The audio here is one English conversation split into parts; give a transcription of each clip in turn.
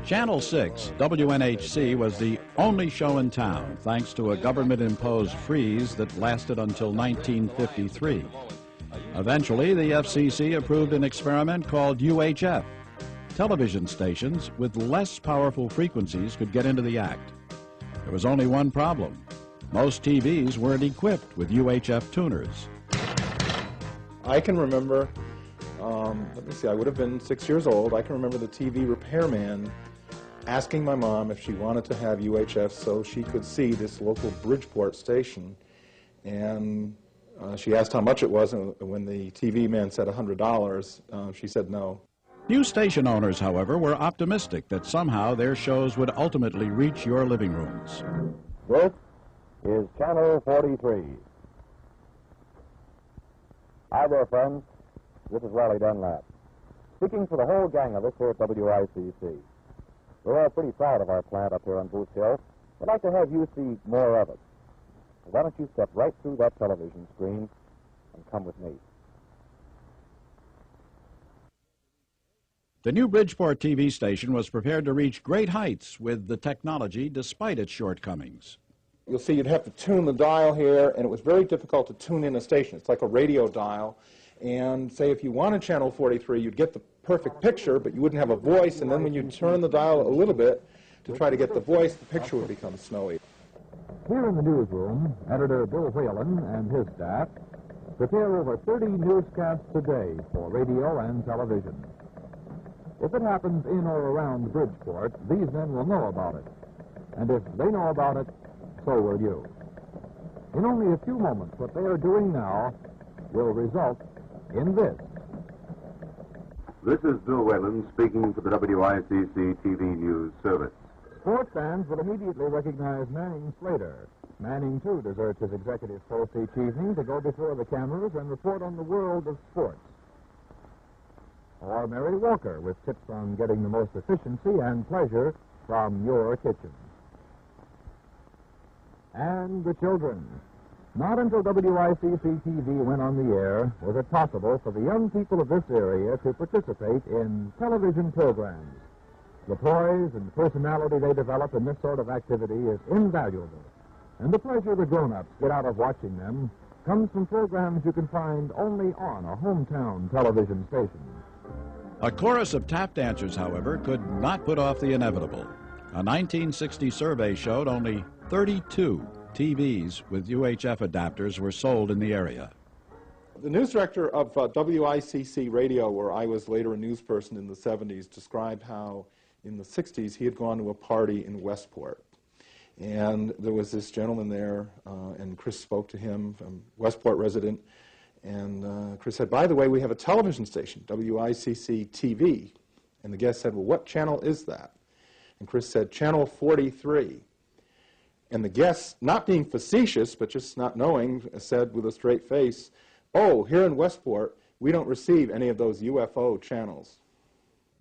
Channel 6, WNHC, was the only show in town, thanks to a government-imposed freeze that lasted until 1953. Eventually, the FCC approved an experiment called UHF. Television stations with less powerful frequencies could get into the act. There was only one problem. Most TVs weren't equipped with UHF tuners. I can remember, let me see, I would have been 6 years old. I can remember the TV repairman asking my mom if she wanted to have UHF so she could see this local Bridgeport station. And she asked how much it was, and when the TV man said $100, she said no. New station owners, however, were optimistic that somehow their shows would ultimately reach your living rooms. This is Channel 43. Hi there, friends. This is Raleigh Dunlap, speaking for the whole gang of us here at WICC. We're all pretty proud of our plant up here on Booth Hill. We'd like to have you see more of it. So why don't you step right through that television screen and come with me. The new Bridgeport TV station was prepared to reach great heights with the technology despite its shortcomings. You'll see you'd have to tune the dial here, and it was very difficult to tune in a station. It's like a radio dial. And say if you wanted Channel 43, you'd get the perfect picture, but you wouldn't have a voice, and then when you turn the dial a little bit to try to get the voice, the picture would become snowy. Here in the newsroom, editor Bill Whalen and his staff prepare over 30 newscasts a day for radio and television. If it happens in or around Bridgeport, these men will know about it. And if they know about it, so will you. In only a few moments, what they are doing now will result in this. This is Bill Whalen speaking for the WICC TV News Service. Sports fans will immediately recognize Manning Slater. Manning, too, deserts his executive post each evening to go before the cameras and report on the world of sports. Or Mary Walker with tips on getting the most efficiency and pleasure from your kitchen. And the children. Not until WICC TV went on the air was it possible for the young people of this area to participate in television programs. The poise and personality they develop in this sort of activity is invaluable, and the pleasure the grown-ups get out of watching them comes from programs you can find only on a hometown television station. A chorus of tap dancers, however, could not put off the inevitable. A 1960 survey showed only 32 TVs with UHF adapters were sold in the area. The news director of WICC Radio, where I was later a news person in the 70s, described how in the 60s he had gone to a party in Westport. And there was this gentleman there, and Chris spoke to him, a Westport resident, and Chris said, by the way, we have a television station, WICC TV. And the guest said, well, what channel is that? And Chris said, Channel 43. And the guest, not being facetious, but just not knowing, said with a straight face, oh, here in Westport, we don't receive any of those UFO channels.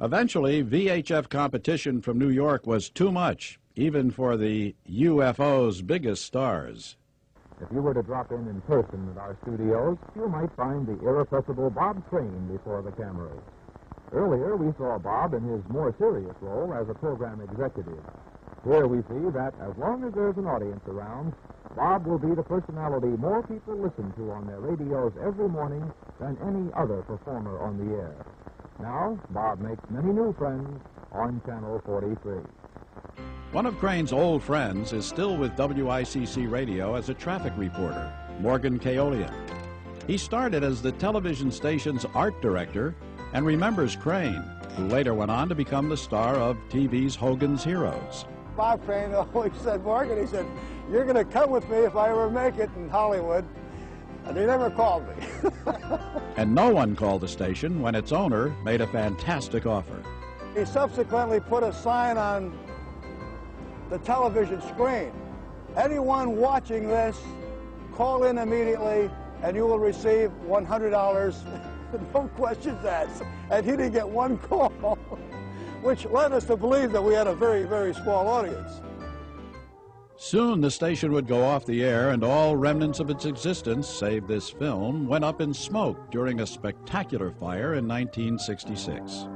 Eventually, VHF competition from New York was too much, even for the UFO's biggest stars. If you were to drop in person at our studios, you might find the irrepressible Bob Crane before the cameras. Earlier, we saw Bob in his more serious role as a program executive. Here we see that as long as there's an audience around, Bob will be the personality more people listen to on their radios every morning than any other performer on the air. Now, Bob makes many new friends on Channel 43. One of Crane's old friends is still with WICC Radio as a traffic reporter, Morgan Kaolian. He started as the television station's art director and remembers Crane, who later went on to become the star of TV's Hogan's Heroes. Bob Crane always said, Morgan, he said, you're going to come with me if I ever make it in Hollywood. And he never called me. And no one called the station when its owner made a fantastic offer. He subsequently put a sign on the television screen. Anyone watching this call in immediately and you will receive $100, no questions asked. And he didn't get one call, which led us to believe that we had a very, very small audience. Soon the station would go off the air, and all remnants of its existence, save this film, went up in smoke during a spectacular fire in 1966.